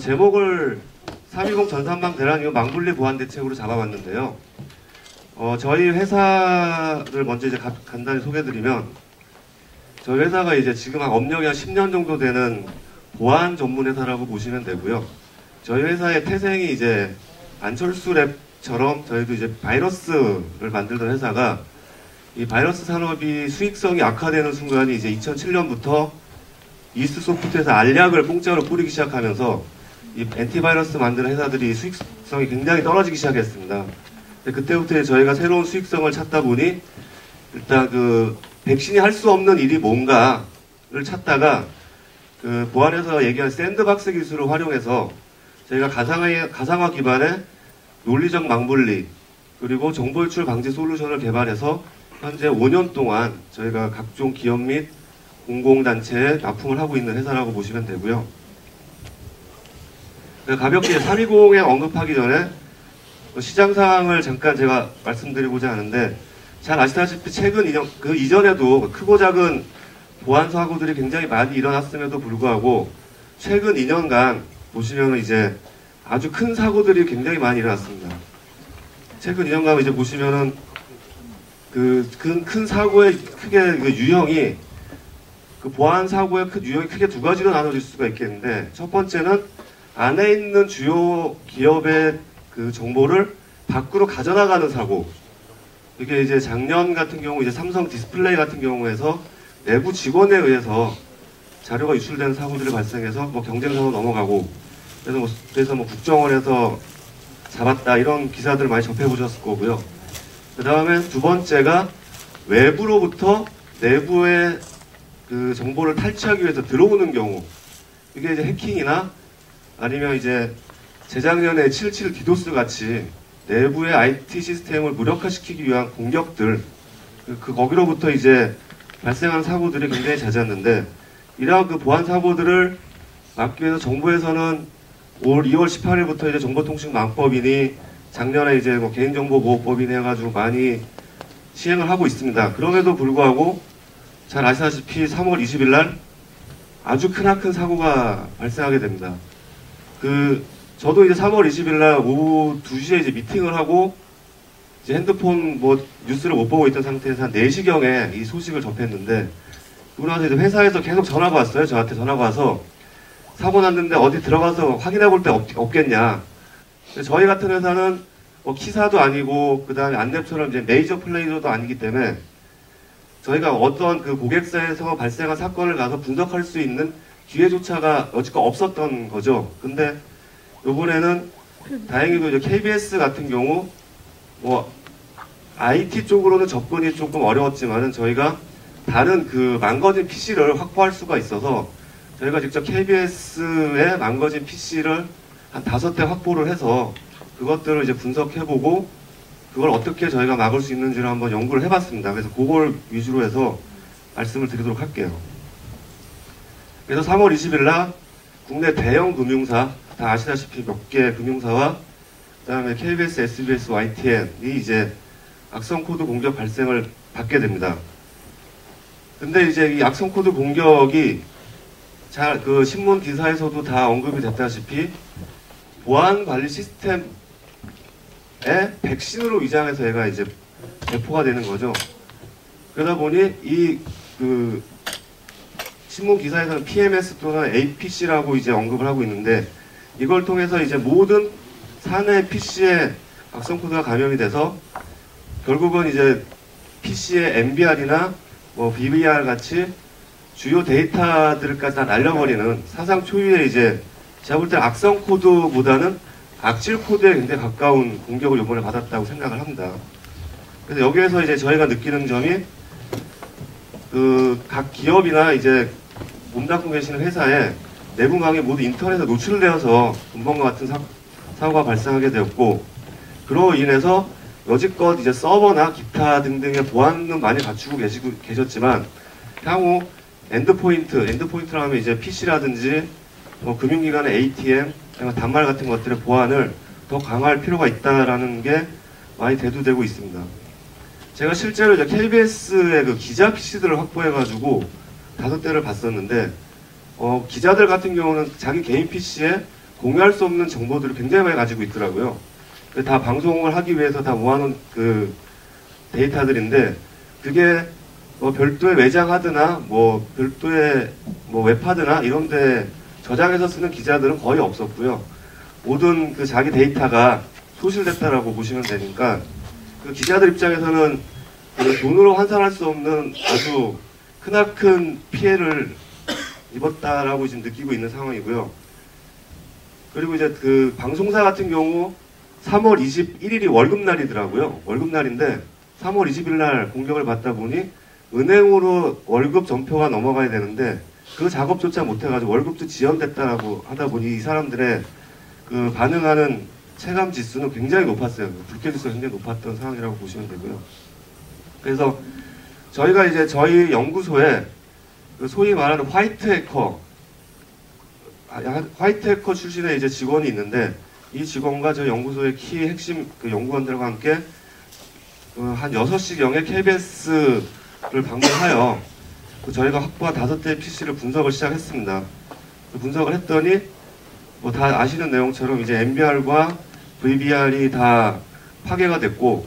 제목을 320 전산망 대란 이후 망분리 보안 대책으로 잡아봤는데요. 저희 회사를 먼저 이제 간단히 소개해드리면, 저희 회사가 이제 지금 업력이 한 10년 정도 되는 보안 전문 회사라고 보시면 되고요. 저희 회사의 태생이 이제 안철수 랩처럼 저희도 이제 바이러스를 만들던 회사가 이 바이러스 산업이 수익성이 악화되는 순간이 이제 2007년부터 이스트소프트에서 알약을 공짜로 뿌리기 시작하면서 이 엔티바이러스 만드는 회사들이 수익성이 굉장히 떨어지기 시작했습니다. 그때부터 저희가 새로운 수익성을 찾다 보니 일단 그 백신이 할 수 없는 일이 뭔가를 찾다가 그 보안에서 얘기한 샌드박스 기술을 활용해서 저희가 가상화 기반의 논리적 망분리 그리고 정보 유출 방지 솔루션을 개발해서 현재 5년 동안 저희가 각종 기업 및 공공단체에 납품을 하고 있는 회사라고 보시면 되고요. 가볍게 320에 언급하기 전에 시장 상황을 잠깐 제가 말씀드리고자 하는데, 잘 아시다시피 최근 2년, 그 이전에도 크고 작은 보안 사고들이 굉장히 많이 일어났음에도 불구하고 최근 2년간 보시면 이제 아주 큰 사고들이 굉장히 많이 일어났습니다. 최근 2년간 이제 보시면은 그 큰 사고의 크게 그 유형이, 그 보안 사고의 유형이 크게 두 가지로 나눠질 수가 있겠는데, 첫 번째는 안에 있는 주요 기업의 그 정보를 밖으로 가져나가는 사고. 이게 이제 작년 같은 경우 이제 삼성 디스플레이 같은 경우에서 내부 직원에 의해서 자료가 유출되는 사고들이 발생해서 뭐 경쟁사로 넘어가고, 그래서 뭐 국정원에서 잡았다 이런 기사들 많이 접해보셨을 거고요. 그 다음에 두 번째가 외부로부터 내부의 그 정보를 탈취하기 위해서 들어오는 경우. 이게 이제 해킹이나 아니면 이제 재작년에 77 디도스 같이 내부의 IT 시스템을 무력화시키기 위한 공격들, 거기로부터 이제 발생한 사고들이 굉장히 잦았는데, 이러한 그 보안 사고들을 막기 위해서 정부에서는 올 2월 18일부터 이제 정보통신망법이니 작년에 이제 뭐 개인정보보호법이니 해가지고 많이 시행을 하고 있습니다. 그럼에도 불구하고 잘 아시다시피 3월 20일 날 아주 크나큰 사고가 발생하게 됩니다. 저도 이제 3월 20일 날 오후 2시에 이제 미팅을 하고 이제 핸드폰 뭐 뉴스를 못 보고 있던 상태에서 한 4시경에 이 소식을 접했는데, 그러고 나서 이제 회사에서 계속 전화가 왔어요. 저한테 전화가 와서 사고 났는데 어디 들어가서 확인해 볼 데 없겠냐. 저희 같은 회사는 뭐 키사도 아니고 그 다음에 안랩처럼 이제 메이저 플레이어도 아니기 때문에 저희가 어떤 그 고객사에서 발생한 사건을 가서 분석할 수 있는 기회조차가 여지껏 없었던 거죠. 근데 이번에는 다행히도 이제 KBS 같은 경우 뭐 IT 쪽으로는 접근이 조금 어려웠지만은 저희가 다른 그 망가진 PC를 확보할 수가 있어서 저희가 직접 KBS의 망가진 PC를 한 5대 확보를 해서 그것들을 이제 분석해보고 그걸 어떻게 저희가 막을 수 있는지를 한번 연구를 해봤습니다. 그래서 그걸 위주로 해서 말씀을 드리도록 할게요. 그래서 3월 20일 날 국내 대형 금융사, 다 아시다시피 몇 개 금융사와 그 다음에 KBS, SBS, YTN이 이제 악성 코드 공격 발생을 받게 됩니다. 근데 이제 이 악성 코드 공격이 잘 그 신문 기사에서도 다 언급이 됐다시피 보안 관리 시스템에 백신으로 위장해서 얘가 이제 배포가 되는 거죠. 그러다 보니 이 그 신문 기사에서는 PMS 또는 APC라고 이제 언급을 하고 있는데, 이걸 통해서 이제 모든 사내 PC에 악성 코드가 감염이 돼서 결국은 이제 PC의 MBR이나 뭐 BBR 같이 주요 데이터들까지 다 날려버리는 사상 초유의 이제 제가 볼 때 악성 코드보다는 악질 코드에 굉장히 가까운 공격을 이번에 받았다고 생각을 합니다. 그래서 여기에서 이제 저희가 느끼는 점이 그 각 기업이나 이제 몸담고 계시는 회사에 내부망이 모두 인터넷에 노출되어서 금번과 같은 사고가 발생하게 되었고, 그로 인해서 여지껏 이제 서버나 기타 등등의 보안은 많이 갖추고 계셨지만 향후 엔드포인트라고 하면 이제 PC라든지 뭐 금융기관의 ATM, 단말 같은 것들의 보안을 더 강화할 필요가 있다라는 게 많이 대두되고 있습니다. 제가 실제로 이제 KBS의 그 기자 PC들을 확보해가지고 5대를 봤었는데, 기자들 같은 경우는 자기 개인 PC에 공유할 수 없는 정보들을 굉장히 많이 가지고 있더라고요. 다 방송을 하기 위해서 다 모아놓은 그 데이터들인데, 그게 뭐 별도의 외장하드나 뭐 별도의 뭐 웹하드나 이런데 저장해서 쓰는 기자들은 거의 없었고요. 모든 그 자기 데이터가 소실됐다라고 보시면 되니까, 그 기자들 입장에서는 그 돈으로 환산할 수 없는 아주 크나큰 피해를 입었다라고 지금 느끼고 있는 상황이고요. 그리고 이제 그 방송사 같은 경우 3월 21일이 월급날이더라고요. 월급날인데 3월 20일 날 공격을 받다 보니 은행으로 월급 전표가 넘어가야 되는데 그 작업조차 못해가지고 월급도 지연됐다라고 하다 보니 이 사람들의 그 반응하는 체감 지수는 굉장히 높았어요. 불쾌 지수가 굉장히 높았던 상황이라고 보시면 되고요. 그래서 저희가 이제 저희 연구소에 그 소위 말하는 화이트 해커 출신의 이제 직원이 있는데, 이 직원과 저희 연구소의 키 핵심 그 연구원들과 함께 한 6시경에 KBS를 방문하여 저희가 확보한 5대의 PC를 분석을 시작했습니다. 분석을 했더니 뭐 다 아시는 내용처럼 이제 MBR과 VBR이 다 파괴가 됐고,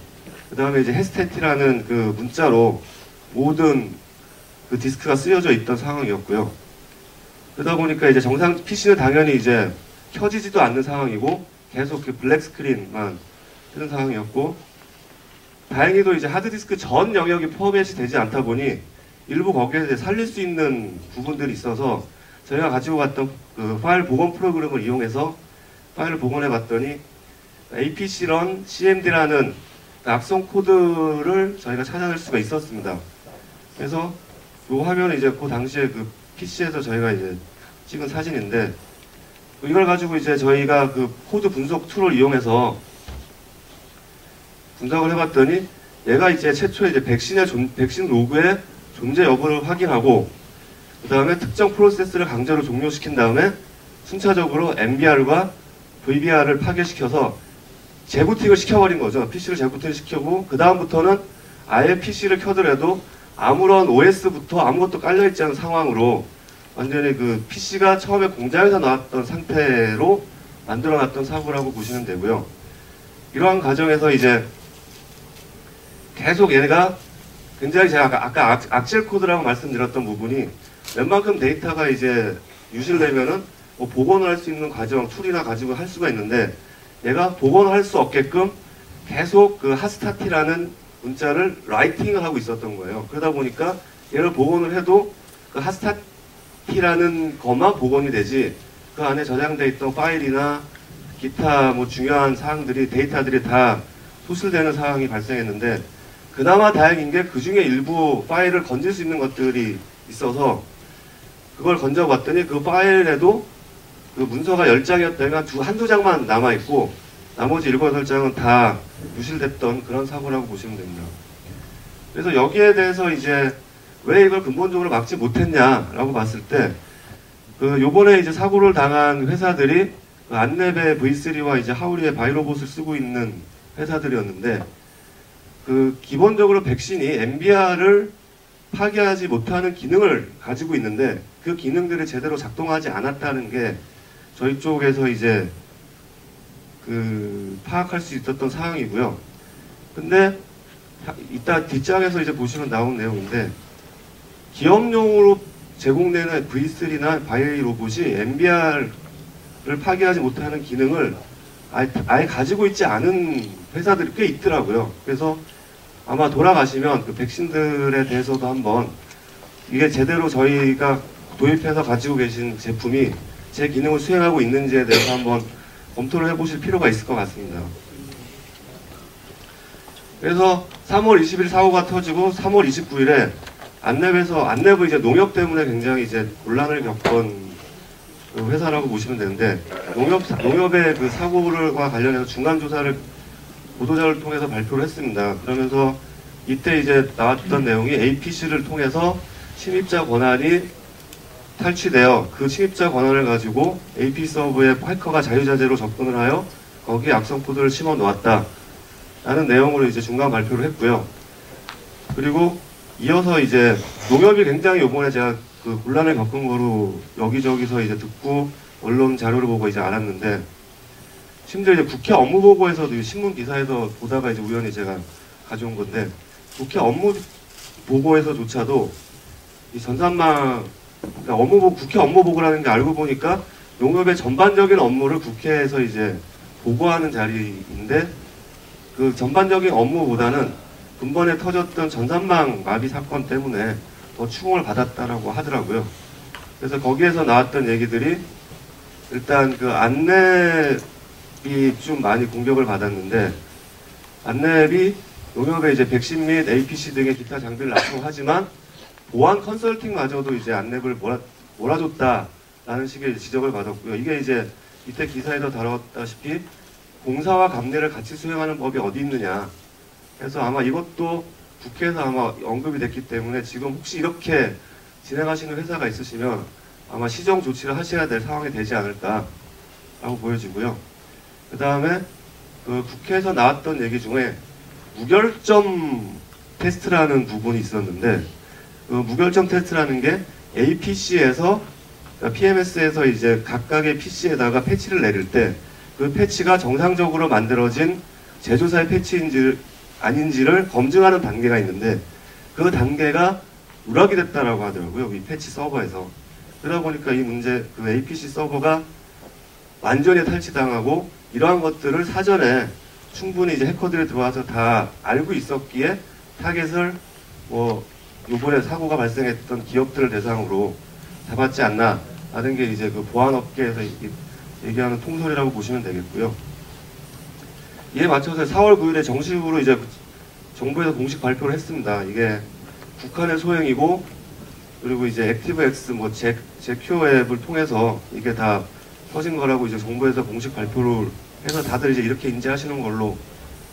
그 다음에 이제 헤스테티라는 그 문자로 모든 그 디스크가 쓰여져 있던 상황이었고요. 그러다 보니까 이제 정상 PC는 당연히 이제 켜지지도 않는 상황이고 계속 그 블랙 스크린만 뜨는 상황이었고, 다행히도 이제 하드디스크 전 영역이 포맷이 되지 않다 보니 일부 거기에 이제 살릴 수 있는 부분들이 있어서 저희가 가지고 갔던 그 파일 복원 프로그램을 이용해서 파일을 복원해 봤더니 APC런 CMD라는 악성 코드를 저희가 찾아낼 수가 있었습니다. 그래서 이 화면은 이제 그 당시에 그 PC에서 저희가 이제 찍은 사진인데, 이걸 가지고 이제 저희가 그 코드 분석 툴을 이용해서 분석을 해봤더니 얘가 이제 최초에 이제 백신 로그의 존재 여부를 확인하고, 그 다음에 특정 프로세스를 강제로 종료시킨 다음에 순차적으로 MBR과 VBR을 파괴시켜서 재부팅을 시켜버린 거죠. PC를 재부팅을 시키고, 그 다음부터는 아예 PC를 켜더라도 아무런 OS부터 아무것도 깔려있지 않은 상황으로 완전히 그 PC가 처음에 공장에서 나왔던 상태로 만들어놨던 사고라고 보시면 되고요. 이러한 과정에서 이제 계속 얘가 굉장히 제가 아까 악셀 코드라고 말씀드렸던 부분이 웬만큼 데이터가 이제 유실되면은 뭐 복원을 할 수 있는 과정, 툴이나 가지고 할 수가 있는데, 얘가 복원을 할 수 없게끔 계속 그 하스타티라는 문자를 라이팅을 하고 있었던 거예요. 그러다 보니까 얘를 복원을 해도 그 하스타티라는 것만 복원이 되지 그 안에 저장되어 있던 파일이나 기타 뭐 중요한 사항들이, 데이터들이 다 소실되는 상황이 발생했는데, 그나마 다행인 게 그 중에 일부 파일을 건질 수 있는 것들이 있어서 그걸 건져봤더니 그 파일에도 그 문서가 10장이었다면 한두 장만 남아있고 나머지 7, 8장은 다 유실됐던 그런 사고라고 보시면 됩니다. 그래서 여기에 대해서 이제 왜 이걸 근본적으로 막지 못했냐라고 봤을 때, 그 요번에 이제 사고를 당한 회사들이 그 안랩의 V3와 이제 하우리의 바이로봇을 쓰고 있는 회사들이었는데, 그 기본적으로 백신이 MBR을 파괴하지 못하는 기능을 가지고 있는데 그 기능들이 제대로 작동하지 않았다는 게 저희 쪽에서 이제 그 파악할 수 있었던 상황이고요. 근데 이따 뒷장에서 이제 보시면 나온 내용인데, 기업용으로 제공되는 V3나 바이오 로봇이 MBR을 파괴하지 못하는 기능을 아예 가지고 있지 않은 회사들이 꽤 있더라고요. 그래서 아마 돌아가시면 그 백신들에 대해서도 한번 이게 제대로 저희가 도입해서 가지고 계신 제품이 제 기능을 수행하고 있는지에 대해서 한번 검토를 해보실 필요가 있을 것 같습니다. 그래서 3월 20일 사고가 터지고 3월 29일에 안랩은 이제 농협 때문에 굉장히 이제 곤란을 겪은 그 회사라고 보시면 되는데, 농협의 그 사고와 관련해서 중간 조사를 보도자를 통해서 발표를 했습니다. 그러면서 이때 이제 나왔던 내용이 APC를 통해서 침입자 권한이 탈취되어 그 침입자 권한을 가지고 AP 서버에 해커가 자유자재로 접근을 하여 거기에 악성 코드를 심어 놓았다 라는 내용으로 이제 중간 발표를 했고요. 그리고 이어서 이제 농협이 굉장히 요번에 제가 그 곤란을 겪은 거로 여기저기서 이제 듣고 언론 자료를 보고 이제 알았는데, 심지어 이제 국회 업무보고에서도 신문 기사에서 보다가 이제 우연히 제가 가져온 건데, 국회 업무보고에서조차도 이 전산망, 그러니까 국회 업무보고라는 게 알고 보니까 농협의 전반적인 업무를 국회에서 이제 보고하는 자리인데, 그 전반적인 업무보다는 근본에 터졌던 전산망 마비 사건 때문에 더 추궁을 받았다라고 하더라고요. 그래서 거기에서 나왔던 얘기들이 일단 그 안랩이 좀 많이 공격을 받았는데, 안랩이 농협의 이제 백신 및 APC 등의 기타 장비를 납품하지만 보안 컨설팅마저도 이제 안랩을 몰아줬다라는 식의 지적을 받았고요. 이게 이제 밑에 기사에서 다뤘다시피 공사와 감리를 같이 수행하는 법이 어디 있느냐 해서 아마 이것도 국회에서 아마 언급이 됐기 때문에 지금 혹시 이렇게 진행하시는 회사가 있으시면 아마 시정 조치를 하셔야 될 상황이 되지 않을까라고 보여지고요. 그 다음에 그 국회에서 나왔던 얘기 중에 무결점 테스트라는 부분이 있었는데, 그 무결점 테스트라는 게 APC에서 PMS에서 이제 각각의 PC에다가 패치를 내릴 때 그 패치가 정상적으로 만들어진 제조사의 패치인지 아닌지를 검증하는 단계가 있는데, 그 단계가 누락이 됐다라고 하더라고요. 이 패치 서버에서. 그러다 보니까 이 문제, 그 APC 서버가 완전히 탈취당하고, 이러한 것들을 사전에 충분히 이제 해커들이 들어와서 다 알고 있었기에 타겟을 요번에 사고가 발생했던 기업들을 대상으로 잡았지 않나 라는 게 이제 그 보안업계에서 얘기하는 통설이라고 보시면 되겠고요. 이에 맞춰서 4월 9일에 정식으로 이제 정부에서 공식 발표를 했습니다. 이게 북한의 소행이고, 그리고 이제 액티브엑스, 제큐어 앱을 통해서 이게 다 터진 거라고 이제 정부에서 공식 발표를 해서 다들 이제 이렇게 인지하시는 걸로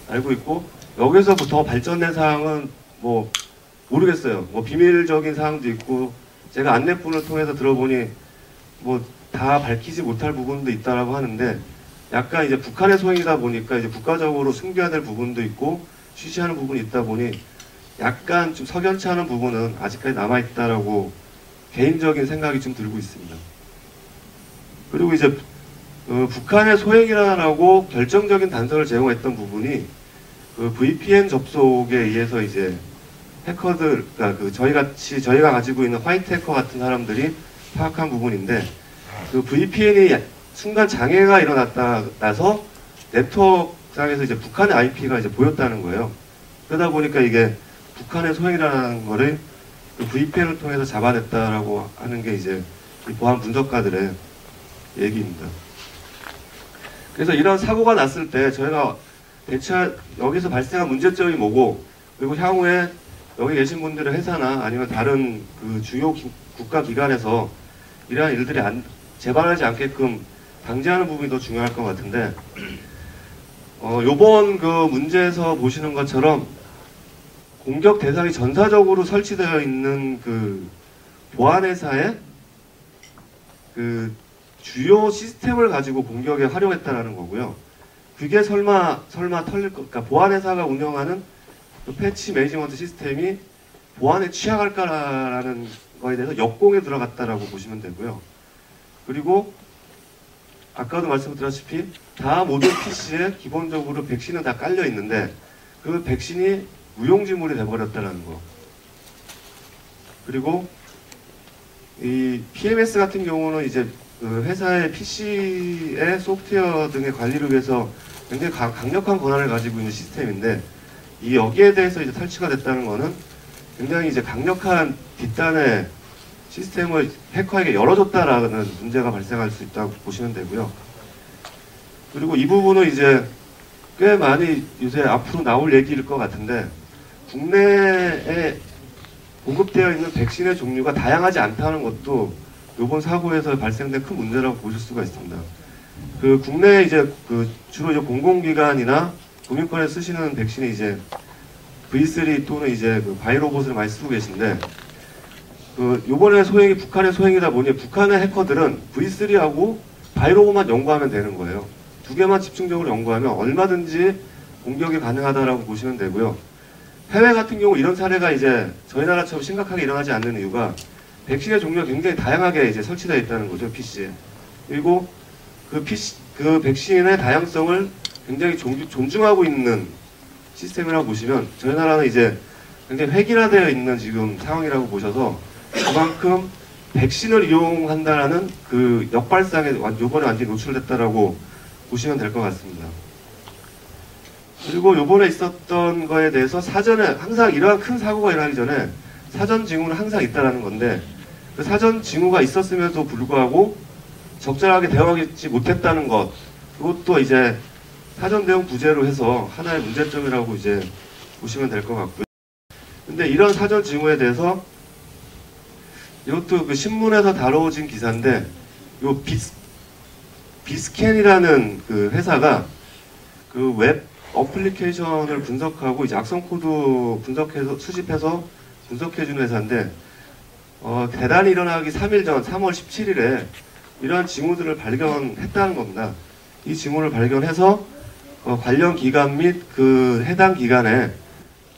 알고 있고, 여기서부터 발전된 사항은 모르겠어요. 비밀적인 사항도 있고, 제가 안내문을 통해서 들어보니 다 밝히지 못할 부분도 있다라고 하는데, 약간 이제 북한의 소행이다 보니까 이제 국가적으로 숨겨야 될 부분도 있고 쉬쉬하는 부분이 있다 보니 약간 좀 석연치 않은 부분은 아직까지 남아있다라고 개인적인 생각이 좀 들고 있습니다. 그리고 이제 북한의 소행이라고 결정적인 단서를 제공했던 부분이 그 VPN 접속에 의해서 이제 해커들, 그러니까 저희가 가지고 있는 화이트 해커 같은 사람들이 파악한 부분인데, 그 VPN이 순간 장애가 일어나서 네트워크상에서 이제 북한의 IP가 이제 보였다는 거예요. 그러다 보니까 이게 북한의 소행이라는 거를 그 VPN을 통해서 잡아냈다라고 하는 게 이제 이 보안 분석가들의 얘기입니다. 그래서 이런 사고가 났을 때 저희가 대체 여기서 발생한 문제점이 뭐고, 그리고 향후에 여기 계신 분들의 회사나 아니면 다른 그 주요 국가기관에서 이러한 일들이 재발하지 않게끔 방지하는 부분이 더 중요할 것 같은데, 요번 그 문제에서 보시는 것처럼 공격 대상이 전사적으로 설치되어 있는 그 보안회사의 그 주요 시스템을 가지고 공격에 활용했다라는 거고요. 그게 설마 털릴 것, 그러니까 보안회사가 운영하는 그 패치 매니지먼트 시스템이 보안에 취약할까라는 거에 대해서 역공에 들어갔다라고 보시면 되고요. 그리고 아까도 말씀드렸다시피 다 모든 PC에 기본적으로 백신은 다 깔려 있는데 그 백신이 무용지물이 돼버렸다는 거. 그리고 이 PMS 같은 경우는 이제 그 회사의 PC의 소프트웨어 등의 관리를 위해서 굉장히 강력한 권한을 가지고 있는 시스템인데, 이 여기에 대해서 이제 탈취가 됐다는 거는 굉장히 이제 강력한 뒷단의 시스템을 해커에게 열어줬다라는 문제가 발생할 수 있다고 보시면 되고요. 그리고 이 부분은 이제 꽤 많이 요새 앞으로 나올 얘기일 것 같은데, 국내에 공급되어 있는 백신의 종류가 다양하지 않다는 것도 이번 사고에서 발생된 큰 문제라고 보실 수가 있습니다. 그 국내에 이제 주로 이제 공공기관이나 국민권에 쓰시는 백신이 이제 V3 또는 이제 바이로봇을 많이 쓰고 계신데, 요번에 소행이 북한의 소행이다 보니 북한의 해커들은 V3하고 바이로봇만 연구하면 되는 거예요. 두 개만 집중적으로 연구하면 얼마든지 공격이 가능하다라고 보시면 되고요. 해외 같은 경우 이런 사례가 이제 저희 나라처럼 심각하게 일어나지 않는 이유가 백신의 종류가 굉장히 다양하게 이제 설치되어 있다는 거죠, PC에. 그리고 그 백신의 다양성을 굉장히 존중하고 있는 시스템이라고 보시면 저희 나라는 이제 굉장히 획일화되어 있는 지금 상황이라고 보셔서 그만큼 백신을 이용한다라는 그 역발상에 요번에 완전히 노출됐다라고 보시면 될 것 같습니다. 그리고 요번에 있었던 거에 대해서 사전에 항상 이러한 큰 사고가 일어나기 전에 사전 징후는 항상 있다라는 건데 그 사전 징후가 있었음에도 불구하고 적절하게 대응하지 못했다는 것 그것도 이제 사전 대응 부재로 해서 하나의 문제점이라고 이제 보시면 될 것 같고요. 근데 이런 사전 징후에 대해서 이것도 그 신문에서 다뤄진 기사인데 요 비스캔이라는 그 회사가 그 웹 어플리케이션을 분석하고 이제 악성 코드 분석해서 수집해서 분석해주는 회사인데 대단히 일어나기 3일 전 3월 17일에 이러한 징후들을 발견했다는 겁니다. 이 징후를 발견해서 관련 기관 및 그 해당 기관에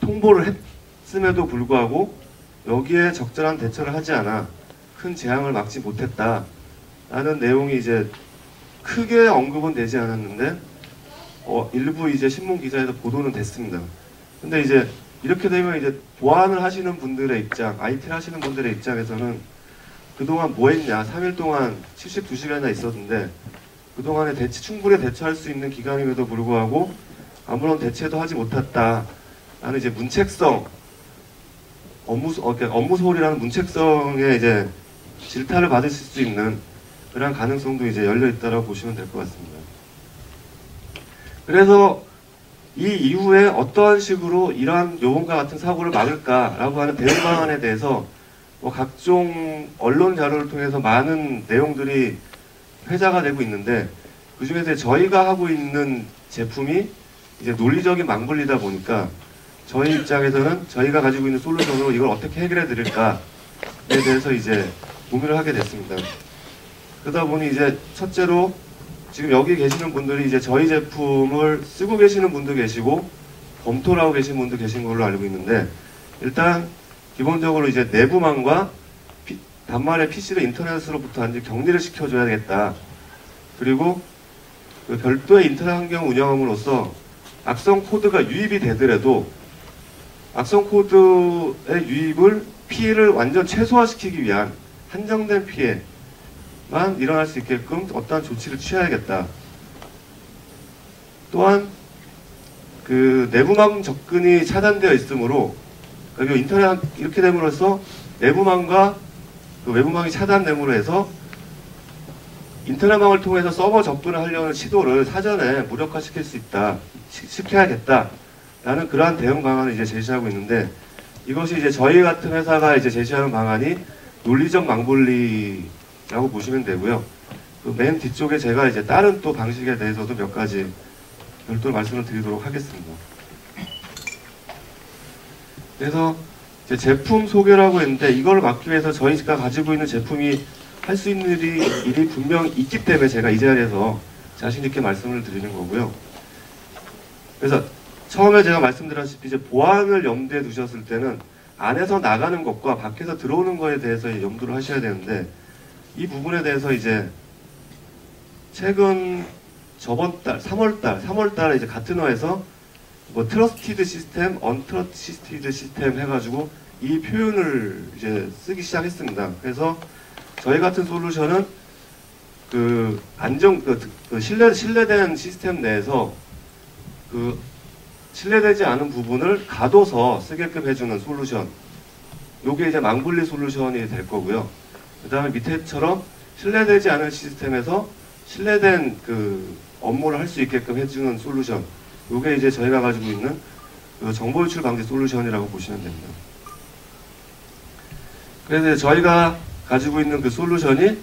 통보를 했음에도 불구하고 여기에 적절한 대처를 하지 않아 큰 재앙을 막지 못했다라는 내용이 이제 크게 언급은 되지 않았는데 일부 이제 신문 기사에서 보도는 됐습니다. 근데 이제 이렇게 되면 이제 보안을 하시는 분들의 입장, IT를 하시는 분들의 입장에서는 그동안 뭐 했냐, 3일 동안 72시간이나 있었는데 그동안에 충분히 대처할 수 있는 기간임에도 불구하고 아무런 대처도 하지 못했다라는 이제 문책성, 업무 소홀이라는 문책성에 이제 질타를 받으실 수 있는 그런 가능성도 이제 열려 있다라고 보시면 될 것 같습니다. 그래서 이 이후에 어떠한 식으로 이러한 요번과 같은 사고를 막을까라고 하는 대응 방안에 대해서 각종 언론 자료를 통해서 많은 내용들이 회자가 되고 있는데 그 중에서 저희가 하고 있는 제품이 이제 논리적인 망분리다 보니까 저희 입장에서는 저희가 가지고 있는 솔루션으로 이걸 어떻게 해결해 드릴까에 대해서 이제 고민을 하게 됐습니다. 그러다 보니 이제 첫째로 지금 여기 계시는 분들이 이제 저희 제품을 쓰고 계시는 분도 계시고 검토를 하고 계신 분도 계신 걸로 알고 있는데 일단 기본적으로 이제 내부망과 단말의 PC를 인터넷으로부터 완전히 격리를 시켜줘야겠다. 그리고 그 별도의 인터넷 환경을 운영함으로써 악성 코드가 유입이 되더라도 악성 코드의 유입을 피해를 완전 최소화시키기 위한 한정된 피해만 일어날 수 있게끔 어떠한 조치를 취해야겠다. 또한 그 내부망 접근이 차단되어 있으므로 그리고 인터넷 이렇게 됨으로써 내부망과 그 외부망이 차단됨으로 해서 인터넷망을 통해서 서버 접근을 하려는 시도를 사전에 무력화시킬 수 있다, 시켜야겠다라는 그러한 대응 방안을 이제 제시하고 있는데 이것이 이제 저희 같은 회사가 이제 제시하는 방안이 논리적 망분리라고 보시면 되고요. 그 맨 뒤쪽에 제가 이제 다른 또 방식에 대해서도 몇 가지 별도로 말씀을 드리도록 하겠습니다. 그래서 이제 제품 소개라고 했는데 이걸 막기 위해서 저희가 가지고 있는 제품이 할 수 있는 일이 분명히 있기 때문에 제가 이 자리에서 자신 있게 말씀을 드리는 거고요. 그래서 처음에 제가 말씀드렸다시피 이제 보안을 염두에 두셨을 때는 안에서 나가는 것과 밖에서 들어오는 것에 대해서 염두를 하셔야 되는데 이 부분에 대해서 이제 최근 저번 달 3월달에 이제 가트너에서 뭐 트러스티드 시스템, 언트러스티드 시스템 해가지고 이 표현을 이제 쓰기 시작했습니다. 그래서 저희 같은 솔루션은 그 신뢰된 시스템 내에서 그 신뢰되지 않은 부분을 가둬서 쓰게끔 해주는 솔루션. 요게 이제 망분리 솔루션이 될 거고요. 그 다음에 밑에처럼 신뢰되지 않은 시스템에서 신뢰된 그 업무를 할 수 있게끔 해주는 솔루션. 요게 이제 저희가 가지고 있는 그 정보 유출 방지 솔루션이라고 보시면 됩니다. 그래서 저희가 가지고 있는 그 솔루션이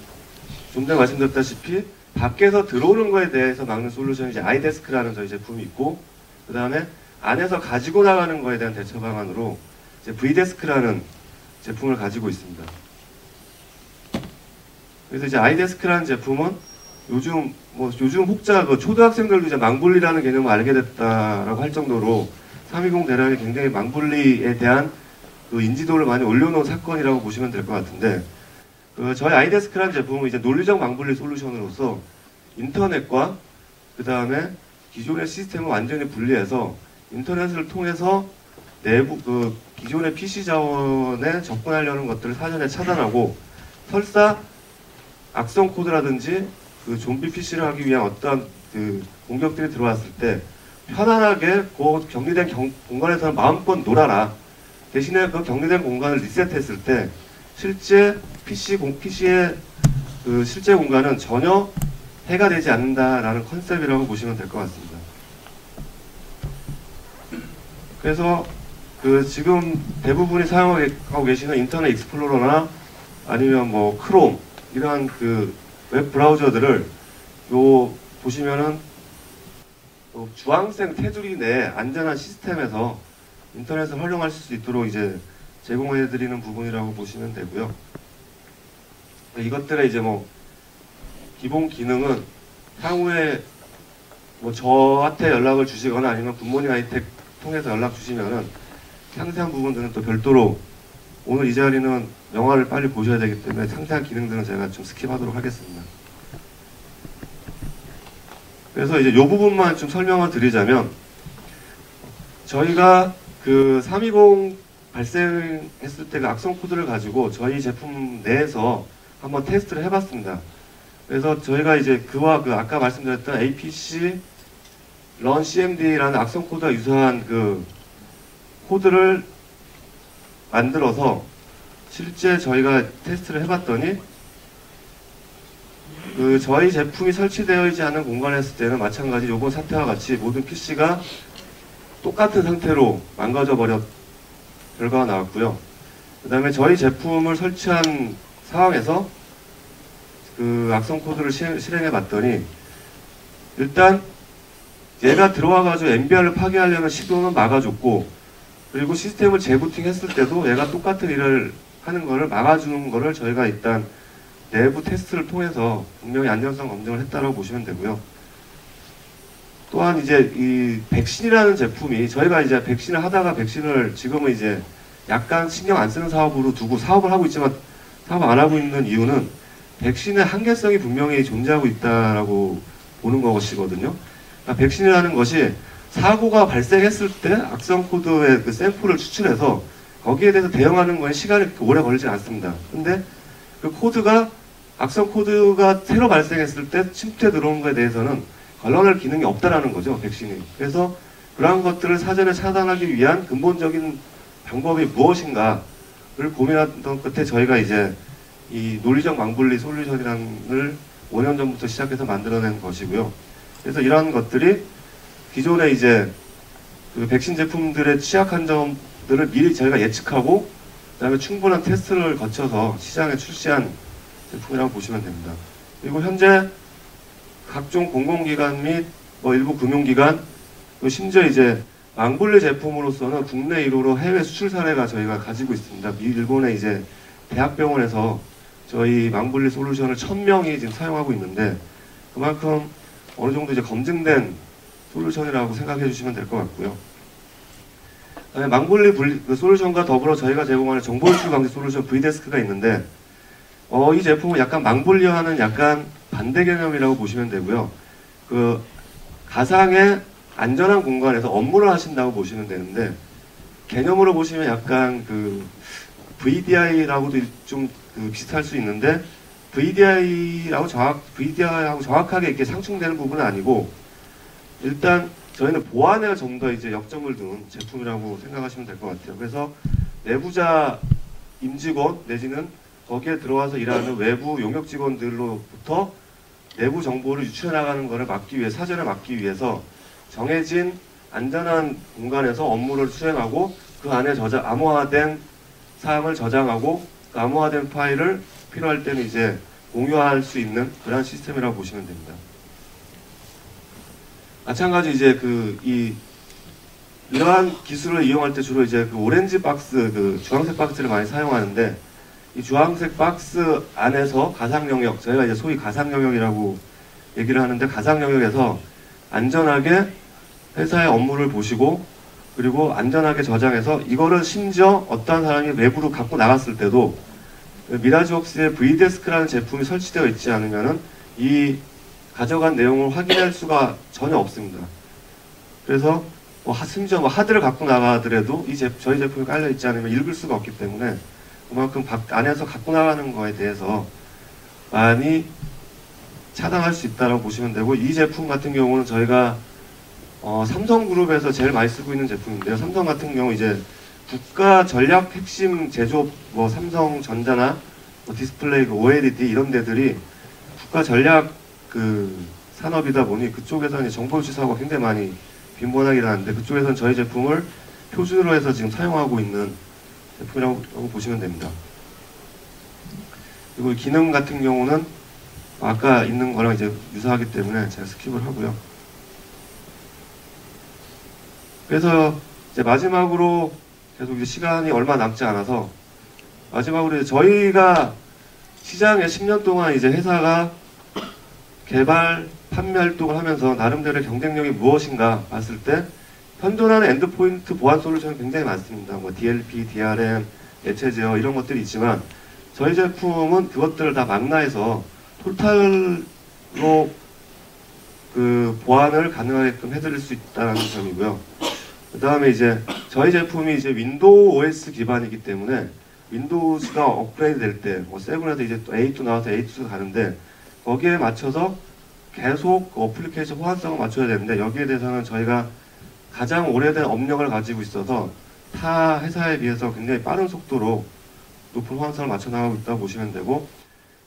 좀 전에 말씀드렸다시피 밖에서 들어오는 거에 대해서 막는 솔루션이 이제 아이데스크라는 저희 제품이 있고 그 다음에 안에서 가지고 나가는 거에 대한 대처 방안으로 이제 V데스크라는 제품을 가지고 있습니다. 그래서 이제 아이데스크라는 제품은 요즘 혹자 그 초등학생들도 이제 망분리라는 개념을 알게 됐다라고 할 정도로 320 대란이 굉장히 망분리에 대한 그 인지도를 많이 올려놓은 사건이라고 보시면 될 것 같은데 저희 아이데스크라는 제품은 이제 논리적 망분리 솔루션으로서 인터넷과 그 다음에 기존의 시스템을 완전히 분리해서 인터넷을 통해서 내부 기존의 PC 자원에 접근하려는 것들을 사전에 차단하고 설사 악성 코드라든지 좀비 PC를 하기 위한 어떠한 공격들이 들어왔을 때 편안하게 그 격리된 공간에서는 마음껏 놀아라. 대신에 그 격리된 공간을 리셋했을 때 실제 PC의 실제 공간은 전혀 해가 되지 않는다라는 컨셉이라고 보시면 될 것 같습니다. 그래서 지금 대부분이 사용하고 계시는 인터넷 익스플로러나 아니면 뭐 크롬 이러한 웹 브라우저들을 보시면은 주황색 테두리 내 안전한 시스템에서 인터넷을 활용하실 수 있도록 이제 제공해드리는 부분이라고 보시면 되고요. 이것들의 이제 뭐 기본 기능은 향후에 뭐 저한테 연락을 주시거나 아니면 굿모닝 하이텍 통해서 연락 주시면은 상세한 부분들은 또 별도로 오늘 이 자리는 영화를 빨리 보셔야 되기 때문에 상세한 기능들은 제가 좀 스킵하도록 하겠습니다. 그래서 이제 이 부분만 좀 설명을 드리자면 저희가 320 발생했을 때 악성 코드를 가지고 저희 제품 내에서 한번 테스트를 해봤습니다. 그래서 저희가 이제 그와 아까 말씀드렸던 APC run cmd라는 악성 코드와 유사한 코드를 만들어서 실제 저희가 테스트를 해봤더니 저희 제품이 설치되어 있지 않은 공간에 있을 때는 마찬가지 요번 사태와 같이 모든 PC가 똑같은 상태로 망가져 버렸 결과가 나왔고요. 그 다음에 저희 제품을 설치한 상황에서 악성 코드를 실행해 봤더니 일단 얘가 들어와가지고 MBR을 파괴하려는 시도는 막아줬고 그리고 시스템을 재부팅 했을 때도 얘가 똑같은 일을 하는 거를 막아주는 거를 저희가 일단 내부 테스트를 통해서 분명히 안전성 검증을 했다고 보시면 되고요. 또한 이제 이 백신이라는 제품이 저희가 이제 백신을 하다가 백신을 지금은 이제 약간 신경 안 쓰는 사업으로 두고 사업을 하고 있지만 사업 안 하고 있는 이유는 백신의 한계성이 분명히 존재하고 있다라고 보는 것이거든요. 그러니까 백신이라는 것이 사고가 발생했을 때 악성 코드의 샘플을 추출해서 거기에 대해서 대응하는 건 시간이 오래 걸리지 않습니다. 근데 악성 코드가 새로 발생했을 때 침투에 들어온 것에 대해서는 걸러낼 기능이 없다라는 거죠, 백신이. 그래서 그러한 것들을 사전에 차단하기 위한 근본적인 방법이 무엇인가를 고민하던 끝에 저희가 이제 이 논리적 망분리 솔루션이라는 5년 전부터 시작해서 만들어낸 것이고요. 그래서 이러한 것들이 기존에 이제 백신 제품들의 취약한 점들을 미리 저희가 예측하고 그다음에 충분한 테스트를 거쳐서 시장에 출시한 제품이라고 보시면 됩니다. 그리고 현재 각종 공공기관 및 일부 금융기관 심지어 이제 망분리 제품으로서는 국내 1호로 해외 수출 사례가 저희가 가지고 있습니다. 일본의 이제 대학병원에서 저희 망분리 솔루션을 1000명이 지금 사용하고 있는데 그만큼 어느 정도 이제 검증된 솔루션이라고 생각해 주시면 될 것 같고요. 망분리 솔루션과 더불어 저희가 제공하는 정보 유출 방지 솔루션 V데스크가 있는데 이 제품은 약간 망분리와는 약간 반대 개념이라고 보시면 되고요. 가상의 안전한 공간에서 업무를 하신다고 보시면 되는데 개념으로 보시면 약간 VDI라고도 좀 비슷할 수 있는데 VDI하고 정확하게 이렇게 상충되는 부분은 아니고 일단 저희는 보안에 좀 더 이제 역점을 둔 제품이라고 생각하시면 될 것 같아요. 그래서 내부자 임직원 내지는 거기에 들어와서 일하는 외부 용역 직원들로부터 내부 정보를 유출해 나가는 것을 사전에 막기 위해서 정해진 안전한 공간에서 업무를 수행하고 그 안에 암호화된 사항을 저장하고 그 암호화된 파일을 필요할 때는 이제 공유할 수 있는 그런 시스템이라고 보시면 됩니다. 마찬가지 이제 이러한 기술을 이용할 때 주로 이제 오렌지 박스, 주황색 박스를 많이 사용하는데 이 주황색 박스 안에서 가상 영역, 저희가 이제 소위 가상 영역이라고 얘기를 하는데 가상 영역에서 안전하게 회사의 업무를 보시고 그리고 안전하게 저장해서 이거를 심지어 어떠한 사람이 외부로 갖고 나갔을 때도 미라지웍스의 V데스크라는 제품이 설치되어 있지 않으면은 이 가져간 내용을 확인할 수가 전혀 없습니다. 그래서 심지어 하드를 갖고 나가더라도 저희 제품이 깔려 있지 않으면 읽을 수가 없기 때문에 그만큼 안에서 갖고 나가는 거에 대해서 많이 차단할 수 있다고 보시면 되고, 이 제품 같은 경우는 저희가 삼성그룹에서 제일 많이 쓰고 있는 제품인데요. 삼성 같은 경우 이제 국가 전략 핵심 제조업, 삼성전자나 디스플레이, OLED 이런 데들이 국가 전략 산업이다 보니 그쪽에서는 정보 유치 사고가 굉장히 많이 빈번하게 일어나는데, 그쪽에서는 저희 제품을 표준으로 해서 지금 사용하고 있는 제품이라고 보시면 됩니다. 그리고 기능 같은 경우는 아까 있는 거랑 이제 유사하기 때문에 제가 스킵을 하고요. 그래서 이제 마지막으로 계속 이제 시간이 얼마 남지 않아서 마지막으로 이제 저희가 시장에 10년 동안 이제 회사가 개발, 판매 활동을 하면서 나름대로의 경쟁력이 무엇인가 봤을 때 현존하는 엔드포인트 보안 솔루션이 굉장히 많습니다. DLP, DRM, 액체 제어 이런 것들이 있지만 저희 제품은 그것들을 다 망라해서 토탈로 보안을 가능하게끔 해드릴 수 있다는 점이고요. 그 다음에 이제 저희 제품이 이제 윈도우 OS 기반이기 때문에 윈도우즈가 업그레이드 될 때, 7에서 이제 또 8도 나와서 8도 가는데 거기에 맞춰서 계속 어플리케이션 호환성을 맞춰야 되는데, 여기에 대해서는 저희가 가장 오래된 업력을 가지고 있어서 타 회사에 비해서 굉장히 빠른 속도로 높은 호환성을 맞춰 나가고 있다고 보시면 되고,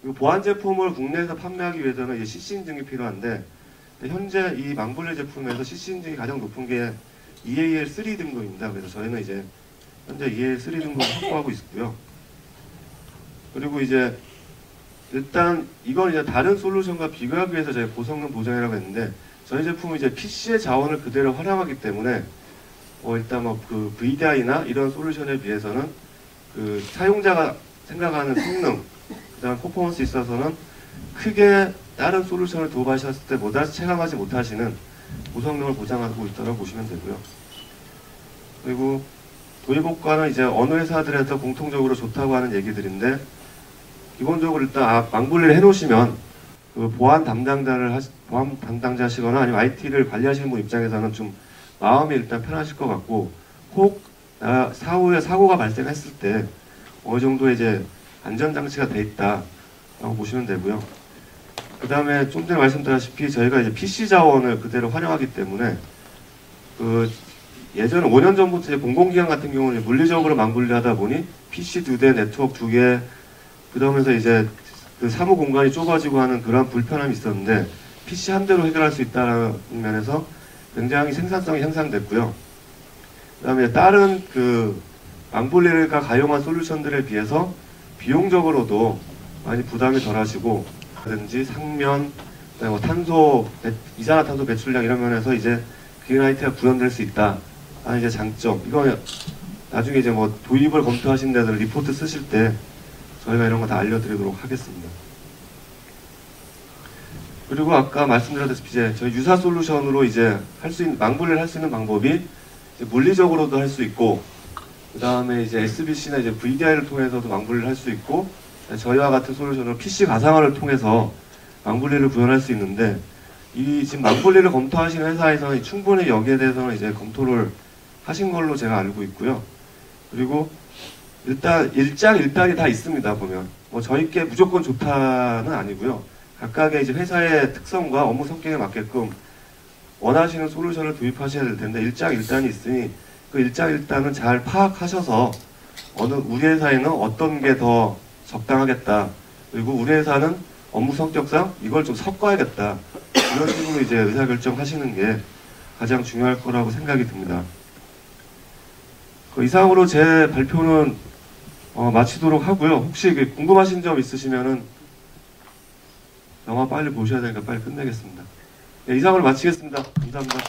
그리고 보안 제품을 국내에서 판매하기 위해서는 이제 CC 인증이 필요한데, 현재 이 망블리 제품에서 CC 인증이 가장 높은 게 EAL3 등급입니다. 그래서 저희는 이제 현재 EAL3 등급을 확보하고 있고요. 그리고 이제 일단 이건 이제 다른 솔루션과 비교하기 위해서 저희 고성능 보장이라고 했는데, 저희 제품은 이제 PC의 자원을 그대로 활용하기 때문에 일단 VDI나 이런 솔루션에 비해서는 사용자가 생각하는 성능, 그다음 퍼포먼스 있어서는 크게 다른 솔루션을 도입하셨을 때보다 체감하지 못하시는 고성능을 보장하고 있다고 보시면 되고요. 그리고 도입 효과는 이제 어느 회사들에서 공통적으로 좋다고 하는 얘기들인데, 기본적으로 일단 망블리를 해놓으시면 보안 담당자시거나 아니면 IT를 관리하시는 분 입장에서는 좀 마음이 일단 편하실 것 같고, 혹 사후에 사고가 발생했을 때 어느 정도 이제 안전장치가 돼 있다라고 보시면 되고요. 그 다음에 좀 전에 말씀드렸다시피 저희가 이제 PC 자원을 그대로 활용하기 때문에 예전에 5년 전부터 이제 공공기관 같은 경우는 물리적으로 망분리 하다 보니 PC 2대, 네트워크 2개, 그러면서 이제 사무 공간이 좁아지고 하는 그런 불편함이 있었는데, PC 한 대로 해결할 수 있다는 면에서 굉장히 생산성이 향상됐고요. 그 다음에 다른 망분리가 가용한 솔루션들에 비해서 비용적으로도 많이 부담이 덜 하시고, 라든지 상면, 이산화탄소 배출량 이런 면에서 이제 그린라이트가 구현될 수 있다 하는 이제 장점. 이거 나중에 이제 도입을 검토하신 데들 리포트 쓰실 때 저희가 이런 거 다 알려드리도록 하겠습니다. 그리고 아까 말씀드렸다시피 이제 저희 유사 솔루션으로 이제 망분리를 할 수 있는 방법이 이제 물리적으로도 할 수 있고, 그 다음에 이제 SBC나 이제 VDI를 통해서도 망분리를 할 수 있고, 저희와 같은 솔루션으로 PC 가상화를 통해서 망분리를 구현할 수 있는데, 지금 망분리를 검토하시는 회사에서는 충분히 여기에 대해서는 이제 검토를 하신 걸로 제가 알고 있고요. 그리고 일단 일장일단이 다 있습니다. 보면 저희께 무조건 좋다는 아니고요. 각각의 이제 회사의 특성과 업무 성격에 맞게끔 원하시는 솔루션을 도입하셔야 될 텐데, 일장일단이 있으니 그 일장일단은 잘 파악하셔서 우리 회사에는 어떤 게 더 적당하겠다, 그리고 우리 회사는 업무 성격상 이걸 좀 섞어야겠다, 이런 식으로 이제 의사결정하시는 게 가장 중요할 거라고 생각이 듭니다. 이상으로 제 발표는 마치도록 하고요. 혹시 궁금하신 점 있으시면은 영화 빨리 보셔야 되니까 빨리 끝내겠습니다. 네, 이상으로 마치겠습니다. 감사합니다.